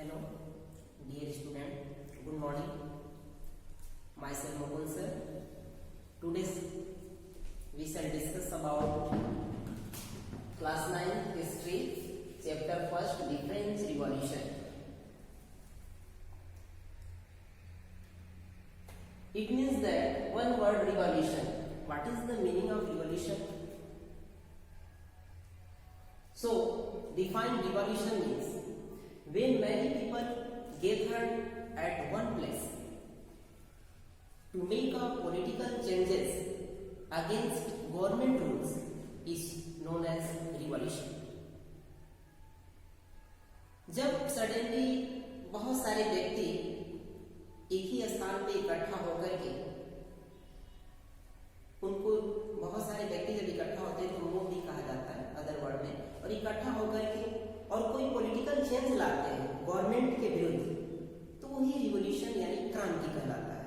Hello, dear student. Good morning. Myself Mukund sir. Today we shall discuss about class 9 history, chapter 1st, the French Revolution. It means that one word, revolution. What is the meaning of revolution? So, define revolution means when many people gathered at one place to make a political changes against government rules is known as revolution. जब suddenly बहुत सारे व्यक्ति एक ही स्थान पे इकट्ठा होकर के उनको बहुत सारे व्यक्ति जब इकट्ठा होते हैं तो मोब भी कहा जाता है अदर वर्ड में, और इकट्ठा होकर के और कोई पॉलिटिकल चेंज लाते हैं गवर्नमेंट के विरुद्ध, तो वही रिवॉल्यूशन यानी क्रांति कहलाता है।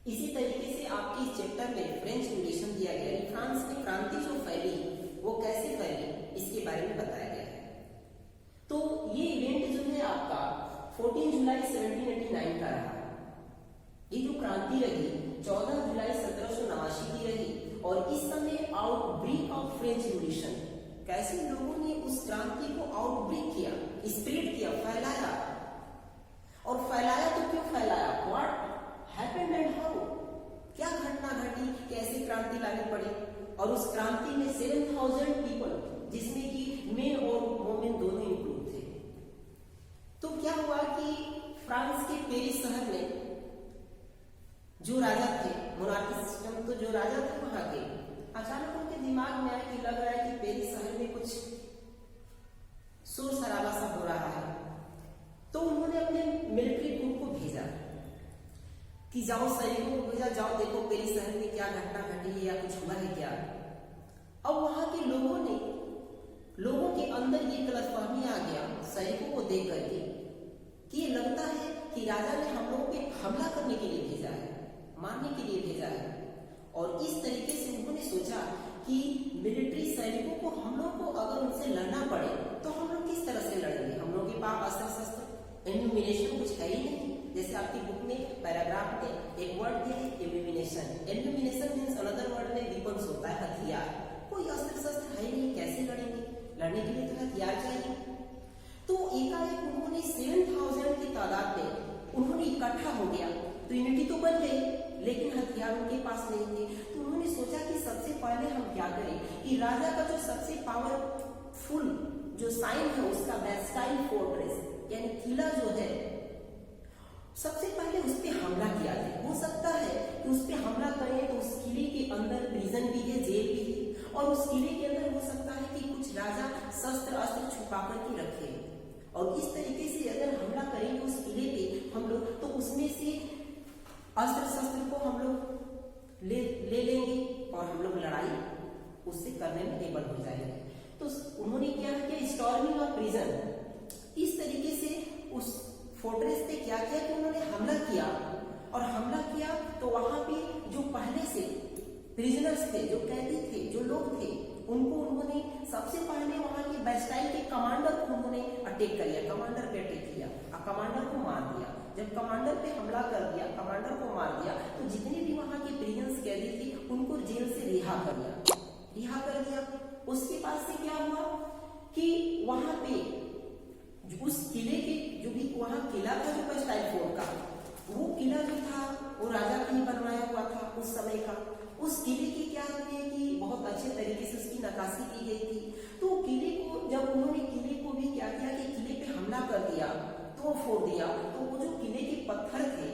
इसी तरीके से आपके इस चैप्टर में फ्रेंच रिवॉल्यूशन दिया गया है, फ्रांस में क्रांति जो फैली वो कैसे फैली इसके बारे में बताया गया है। तो ये इवेंट जो है आपका 14 जुलाई 1789 का रहा। ये जो क्रांति रही 14 जुलाई 1789 की रही, और इस समय आउटब्रेक ऑफ फ्रेंच रिवॉल्यूशन, कैसे लोगों ने उस क्रांति को आउटब्रेक किया, स्प्रेड किया, फैलाया। और फैलाया तो क्यों फैलाया, व्हाट हैपेंड एंड हाउ, क्या घटना घटी, कैसे क्रांति लानी पड़ी। और उस क्रांति में 7000 पीपल, जिसमें कि मेन और वोमेन दोनों इंक्लूड थे। तो क्या हुआ कि फ्रांस के पेरिस शहर में जो राजा थे, मोनार्की सिस्टम, तो जो राजा थे वहां के, अचानक उनके दिमाग में आया कि लग रहा है कि पेरिस शहर में कुछ शोर शराबा सा हो रहा है। तो उन्होंने अपने मिलिट्री ग्रुप को भेजा कि जाओ, सैनिकों को भेजा, जाओ देखो पेरिस शहर में क्या घटना घटी है या कुछ हुआ है क्या। अब वहां के लोगों के अंदर ये गलतफहमी आ गया सैनिकों को देख करके कि ये लगता है कि राजा ने हम लोगों पे हमला करने के लिए भेजा है, मारने के लिए भेजा है। और इस तरीके से उन्होंने सोचा कि मिलिट्री सैनिकों को हम लोग को अगर उनसे लड़ना पड़े तो हम लोग किस तरह से लड़ेंगे, हम लोग के पास अस्त्र शस्त्र एल्यूमिनेशन कुछ है ही नहीं। जैसे आपकी बुक में पैराग्राफ में एक वर्ड दिया है illumination. Illumination means another word में वीपन्स होता है, हथियार। कोई अस्त्र शस्त्र है नहीं, कैसे लड़ेंगे, लड़ने के लिए तो हथियार चाहिए। तो एकाएक उन्होंने 7000 की तादाद में उन्होंने इकट्ठा हो गया, तो यूनिटी तो बन गई, लेकिन हथियार उनके पास नहीं थे। तो उन्होंने सोचा कि सबसे पहले हम क्या करें कि राजा का जो सबसे पावरफुल जो साइन है उसका बेस्टाइल फोर्ट्रेस यानी किला जो है, सबसे पहले उस पर हमला किया जाए। हो सकता है कि उस पर हमला करें तो उस किले के अंदर प्रिजन भी है, जेल भी है, और उस किले के अंदर हो सकता है कि कुछ राजा शस्त्र अस्त्र छुपा कर रखे। और इस तरीके से अगर हमला करेंगे उस किले पे हम लोग, तो उसमें से अस्त्र शस्त्र को हम लोग ले लेंगे और हम लोग लड़ाई उससे करने में एबल हो जाएंगे। तो उन्होंने क्या किया, स्टॉर्मिंग ऑफ प्रिजन, इस तरीके से उस फोर्ट्रेस पे क्या किया कि उन्होंने हमला किया। और हमला किया तो वहां पे जो पहले से प्रिजनर्स थे, जो कैदी थे, जो लोग थे, उनको उन्होंने सबसे पहले वहां के बेस्टाइल के कमांडर को उन्होंने अटैक किया, कमांडर पे अटैक किया और कमांडर को मार दिया। जब कमांडर पे हमला कर दिया, कमांडर को मार दिया, तो जितने भी वहां के प्रिजनर्स कैदी थे उनको जेल से रिहा कर दिया। उसके बाद से क्या हुआ कि वहां पे उस किले के जो भी वहां किला था जो बेस्टाइल फोर्ट का, वो किला जो था वो राजा ने ही बनवाया हुआ था उस समय का। उस किले की क्या है कि बहुत अच्छे तरीके से उसकी नक्काशी की गई थी। तो किले को जब उन्होंने किले को भी क्या किया कि किले पे हमला कर दिया, तो फोड़ दिया, तो वो जो किले के पत्थर थे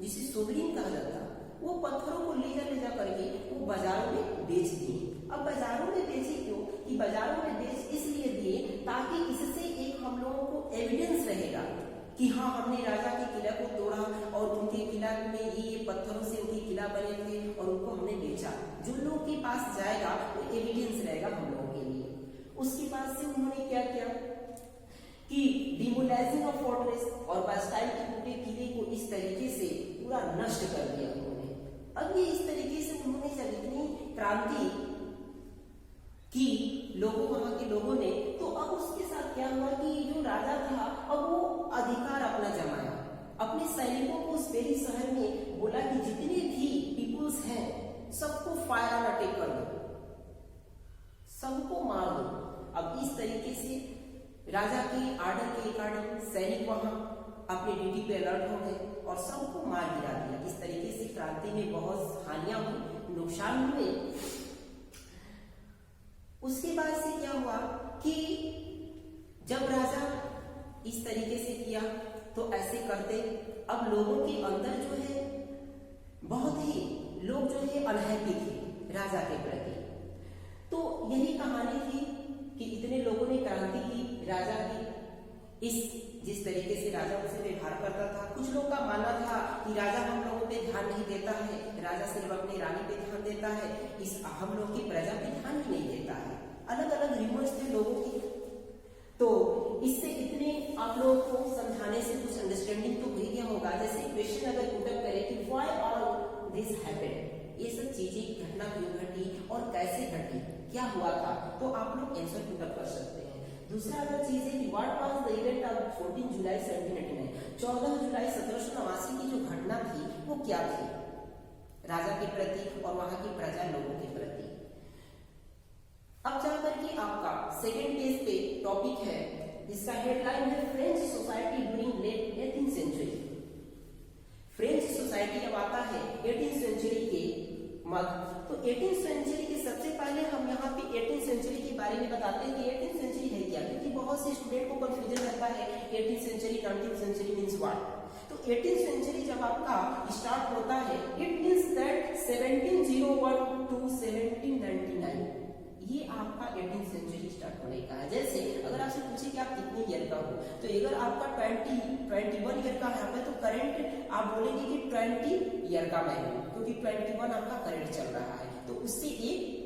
जिसे सोवरिन कहा जाता, वो पत्थरों को ले जा करके वो बाजारों में बेच दिए। अब बाजारों में बेचे क्यों कि बाजारों में बेच इसलिए दिए ताकि इससे एक हम लोगों को एविडेंस रहेगा कि हाँ हमने राजा के किला को तोड़ा और उनके किला में ये पत्थरों से उनके किला बने थे और उनको हमने बेचा। जो लोग के पास जाएगा वो एविडेंस रहेगा हम लोगों के लिए। उसके बाद से उन्होंने क्या किया कि डिमोलाइजिंग ऑफ फोर्ट्रेस और बास्टाइल के पूरे किले को इस तरीके से पूरा नष्ट कर दिया उन्होंने। अब ये इस तरीके से उन्होंने जब इतनी क्रांति की वहां के लोगों ने, तो अब उसके साथ क्या हुआ कि जो राजा था अब वो अधिकार अपना जमाया, अपने सैनिकों को उस पेरी शहर में बोला कि जितने भी पीपुल्स हैं सबको फायर ऑन अटैक कर दो, सबको मार दो। अब इस तरीके से राजा के आर्डर के अकॉर्डिंग सैनिक वहां अपने ड्यूटी पे अलर्ट हो गए और सबको मार गिरा दिया। इस तरीके से क्रांति में बहुत हानियां हुई, नुकसान हुए। उसके बाद से क्या हुआ कि जब राजा इस तरीके से किया तो ऐसे करते अब लोगों के अंदर जो है बहुत ही लोग जो है अनहैप्पी थे राजा के प्रति। तो यही कहानी थी कि इतने लोगों ने क्रांति की राजा की, इस जिस तरीके से राजा उनसे व्यवहार करता था। कुछ लोग का मानना था कि राजा हम लोगों पे ध्यान नहीं देता है, राजा सिर्फ अपनी रानी पे ध्यान देता है, इस हम लोग की प्रजा पे ध्यान ही नहीं देता है। अलग अलग रिमोर्स थे लोगों की। तो इससे इतने आप लोगों को समझाने से कुछ अंडरस्टैंडिंग तो हो गया होगा। जैसे क्वेश्चन अगर पुटअप करें कि व्हाई ऑल दिस हैपेंड, ये सब चीजें घटना क्यों घटी और कैसे घटी, क्या हुआ था, तो आप लोग आंसर पुटअप कर सकते हैं। दूसरा अगर चीज है कि what was the event of 14 जुलाई 1789, 14 जुलाई 1789 की जो घटना थी वो क्या थी राजा के प्रति और वहां की प्रजा लोगों के प्रति। अब जाकर के आपका सेकेंड पेज पे टॉपिक है, इसका हेडलाइन है French society during late 18th century. French society अब आता है 18th सेंचुरी के मध्य। तो 18th सेंचुरी के सबसे पहले हम यहाँ पे 18th सेंचुरी के बारे में बताते हैं कि 18th सेंचुरी है क्या, क्योंकि बहुत से स्टूडेंट को कंफ्यूजन रहता है 18th century 19th century means what. तो 18th सेंचुरी जब आपका स्टार्ट होता है इट मींस दैट 1701 टू 1799, ये आपका 18th सेंचुरी स्टार्ट होने का है। जैसे अगर आपसे पूछे कि आप कितने ईयर का हो, तो अगर आपका 21 ईयर का है तो करंट आप बोलेंगे कि 20 ईयर का मैं हूँ, क्योंकि 21 आपका करंट चल रहा है, तो उससे एक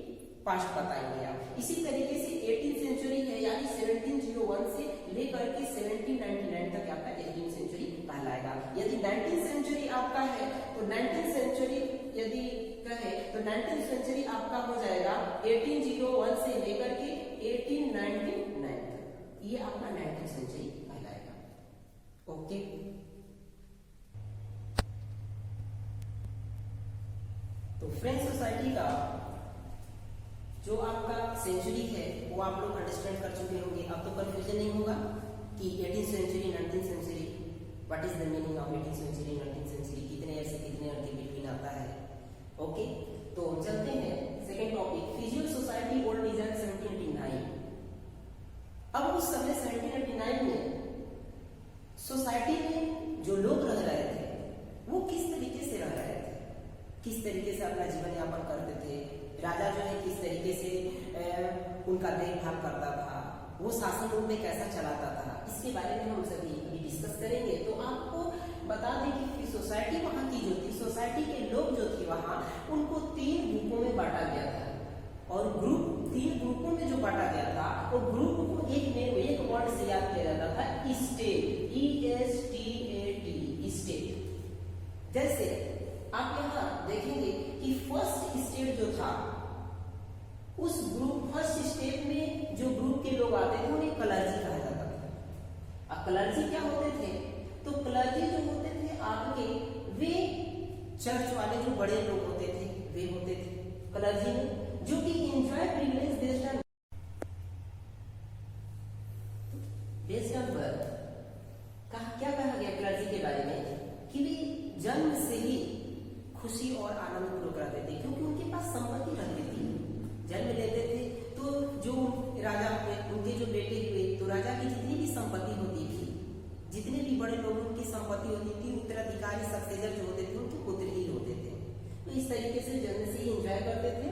पास्ट बताएंगे आप। इसी तरीके से 18th सेंचुरी है यानी 1701 से लेकर के 1799 तक आपका 18th सेंचुरी कहलाएगा। यदि 19th सेंचुरी आपका है तो 19th सेंचुरी यदि कहे तो 19th सेंचुरी आपका हो जाएगा 1801 से लेकर के 1899 तक, ये आपका 19th सेंचुरी कहलाएगा। ओके, तो फ्रेंच सोसाइटी का जो आपका सेंचुरी है वो आप लोग अंडरस्टैंड कर चुके होंगे। अब तो कंफ्यूजन नहीं होगा कि 18th century 19th century, what is the meaning of 18th century 19th century, कितने ईयर से कितने ईयर के बिटवीन आता है। ओके, तो चलते हैं second topic, physical society old design 1789। अब उस समय 1789 में सोसाइटी में जो लोग रह रहे थे वो किस तरीके से रह रहे थे, किस तरीके से अपना जीवन यापन करते थे, राजा जो है किस तरीके से उनका देखभाल करता था, वो शासन उन पे कैसा चलाता था, इसके बारे में हम सभी अभी डिस्कस करेंगे। तो आपको बता दें कि सोसाइटी वहां की जो थी, सोसाइटी के लोग जो थे वहां उनको 3 ग्रुपों में बांटा गया था। और ग्रुप 3 ग्रुपों में जो बांटा गया था वो ग्रुप को एक वर्ड से याद किया जाता था, स्टेट, ESTAT, स्टेट। जैसे आप यहाँ देखेंगे कि फर्स्ट स्टेट जो था उस ग्रुप फर्स्ट स्टेट में जो ग्रुप के लोग आते थे उन्हें क्लर्जी कहा जाता था। अब क्लर्जी क्या होते थे, तो क्लर्जी जो होते थे आपके वे चर्च वाले जो बड़े लोग होते थे वे होते थे क्लर्जी में, जो कि enjoy privilege based on birth. क्या कहा गया क्लर्जी के बारे में कि वे जन्म से ही खुशी और आनंद पूर्वक रहते थे, क्योंकि उनके पास संपत्ति रहती थी। जन्म लेते थे तो जो राजा हुए उनके जो बेटे हुए तो राजा की जितनी भी संपत्ति होती थी, जितने भी बड़े लोगों की संपत्ति होती थी, उत्तराधिकारी सक्सेसर जो होते थे उनके पुत्र ही होते थे। तो इस तरीके से जन्म से ही एंजॉय करते थे।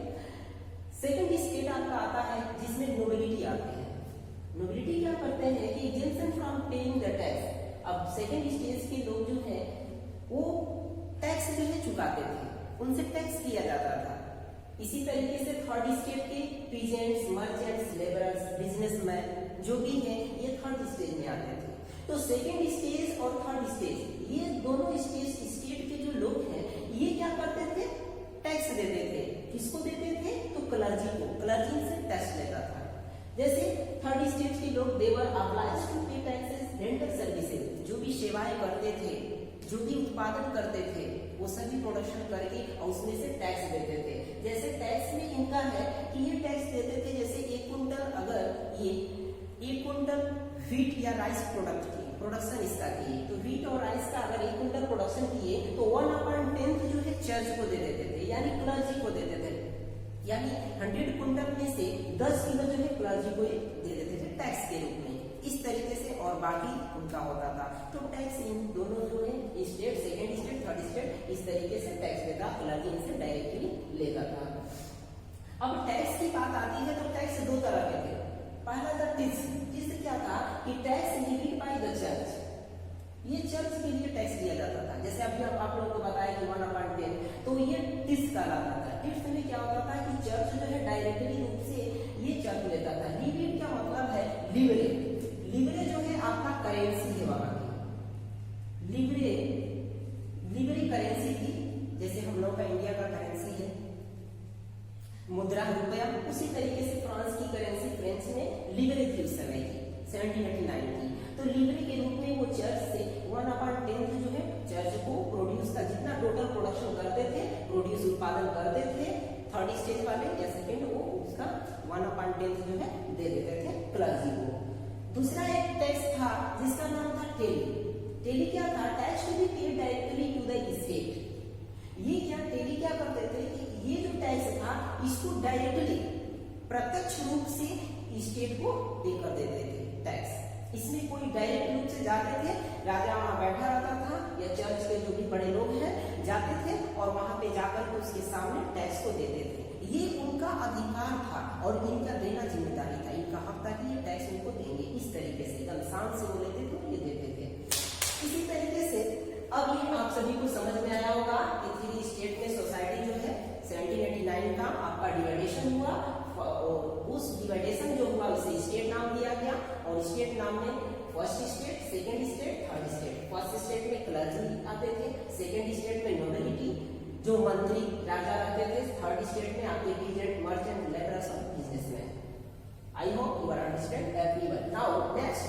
सेकंड स्टेट आपका आता है जिसमें नोबिलिटी आते हैं। नोबिलिटी क्या करते हैं कि exemption from paying the tax. अब सेकंड स्टेज के लोग जो है वो टैक्स जो है चुकाते थे, उनसे टैक्स किया जाता था। इसी तरीके से थर्ड स्टेट के पीजेंट्स, मर्चेंट्स, लेबरर्स, बिजनेसमैन जो भी है ये थर्ड स्टेज में आते थे। तो सेकंड स्टेज और थर्ड स्टेज ये दोनों स्टेट के जो लोग हैं ये क्या करते थे, टैक्स देते थे। किसको देते थे, तो क्लर्जी को, क्लर्जी से टैक्स लेता था। जैसे थर्ड स्टेट के लोग देवर ऑब्लाइज्ड टू पे टैक्सेस, रेंटल सर्विसेज, जो भी सेवाएं करते थे, जो भी उत्पादन करते थे, वो सभी प्रोडक्शन करके और उसमें से टैक्स देते थे। जैसे टैक्स में इनका है कि ये टैक्स देते थे, जैसे 1 कुंटल अगर ये 1 कुंटल व्हीट या राइस प्रोडक्ट की प्रोडक्शन इसका किए, तो व्हीट और राइस का अगर 1 कुंटल प्रोडक्शन किए तो 1/10 जो है चर्च को दे देते थे, यानी क्लर्जी को दे देते थे। यानी 100 कुंटल में से 10 किलो जो है क्लर्जी को दे देते थे टैक्स के रूप में। इस तरीके से और बाकी उनका होता था। तो टैक्स इन दोनों जो है state, second state, third state, इस तरीके से टैक्स देता, क्लर्जी इनसे डायरेक्टली लेता था। अब टैक्स की बात आती है तो टैक्स 2 तरह के थे। पहला था टिस। टिस क्या था कि टैक्स लीविड बाय द चर्च, ये चर्च के लिए टैक्स दिया जाता था। जैसे अभी आप लोगों को बताया कि 1/10, तो ये टिस कहलाता था। टिस में क्या होता था कि चर्च जो है डायरेक्टली रूप से ये चर्च लेता था। लीविड का मतलब है लिवरे। लिवरे जो है आपका करेंसी है वहां की, लिवरे करेंसी थी। जैसे हम लोग का इंडिया का करेंसी है मुद्रा रुपया, उसी तरीके से फ्रांस की करेंसी फ्रेंच में लिवरे थी उस समय की, 1789 की। तो लिवरे के रूप में वो चर्च से 1/10 जो है चर्च को प्रोड्यूस का जितना टोटल प्रोडक्शन करते थे, प्रोड्यूस उत्पादन करते थे, थर्ड स्टेज वाले या सेकेंड, वो उसका 1/10 जो है दे देते थे क्लर्जी को। दूसरा एक टैक्स था जिसका नाम था टेली। टेली क्या था? Tax to be paid directly to the state. ये क्या टेली क्या करते थे कि ये जो टैक्स था इसको डायरेक्टली प्रत्यक्ष रूप से स्टेट को पे कर देते थे टैक्स। इसमें कोई डायरेक्ट रूप से जाते थे, राजा वहां बैठा रहता था या चर्च के जो भी बड़े लोग हैं जाते थे और वहां पे जाकर के उसके सामने टैक्स को देते थे। ये उनका अधिकार था और इनका देना जिम्मेदारी था, इनका हक था कि ये टैक्स उनको देंगे। इस तरीके से एकदम शान से वो लेते थे और ये देते थे। इसी तरीके से अब ये आप सभी को समझ में आया होगा कि 3 स्टेट में सोसाइटी जो है 1789 का आपका डिवाइडेशन हुआ और उस डिवाइडेशन जो हुआ उसे स्टेट नाम दिया गया। और स्टेट नाम में first state, second state, third state. First state में क्लर्जी आते थे, सेकेंड स्टेट में नोबिलिटी जो मंत्री राजा रहते थे, थर्ड स्टेट में आपके पीजेंट, मर्चेंट, लेबरर्स और businessman. I hope you are understand everyone. Now next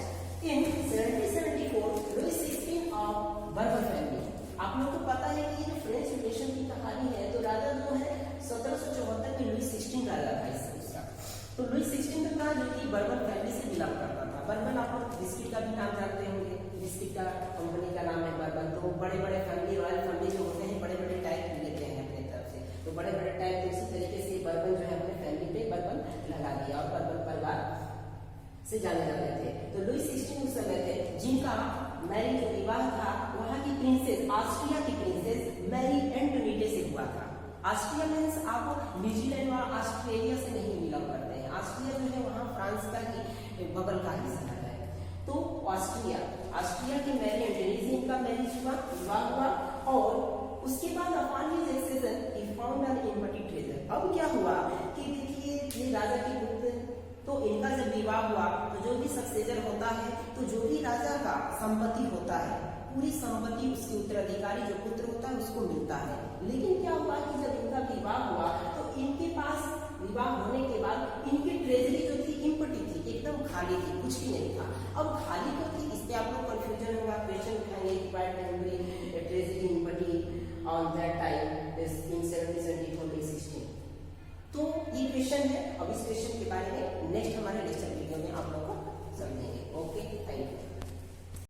in 1774 Louis 16 of Bourbon family. आप लोगों को पता है कि ये जो फ्रेंच रिवॉल्यूशन की कहानी है, तो राजा जो है 1774 में लुई 16 राजा था इसका। तो लुई 16 का जो कि बर्बन फैमिली से बिलोंग करता था। बर्बन आप लोग बिस्किट का भी नाम जानते होंगे, बिस्किट का कंपनी का नाम है बर्बन। तो बड़े बड़े फैमिली, रॉयल फैमिली जो होते हैं बड़े बड़े टाइप लेते हैं अपने तरफ से, तो बड़े बड़े टाइप। तो इसी तरीके से बर्बन जो है अपने फैमिली पे बर्बन लगा दिया और बर्बन परिवार से जाने जाते थे। तो लुई 16 उस समय थे जिनका मैरिज जो विवाह था वहां की प्रिंसेस, ऑस्ट्रिया की प्रिंसेस मैरी एंटोनीटे से हुआ था। ऑस्ट्रिया मीन्स आप न्यूजीलैंड और ऑस्ट्रेलिया से नहीं बिलोंग करते हैं। ऑस्ट्रिया जो है वहां फ्रांस का ही बगल का हिस्सा है। तो ऑस्ट्रिया की मैरी एंटोनीटे से इनका मैरिज हुआ, विवाह हुआ। और उसके बाद upon his accession he found an empty treasure. अब क्या हुआ कि देखिए ये राजा के पुत्र, तो इनका जब विवाह हुआ तो जो भी सक्सेसर होता है, तो जो भी राजा का संपत्ति होता है, पूरी संपत्ति उसके उत्तराधिकारी जो पुत्र होता है उसको मिलता है। लेकिन क्या हुआ कि जब इनका विवाह हुआ तो इनके पास विवाह होने के बाद इनकी ट्रेजरी जो थी एम्प्टी थी, एकदम खाली थी, कुछ भी नहीं था। अब खाली तो थी, इससे आपको कंफ्यूजन होगा, क्वेश्चन उठाएंगे treasury empty on that time in 1774-16। तो ये क्वेश्चन है। अब इस क्वेश्चन के बारे में नेक्स्ट हमारे लेक्चर वीडियो में आप लोगों को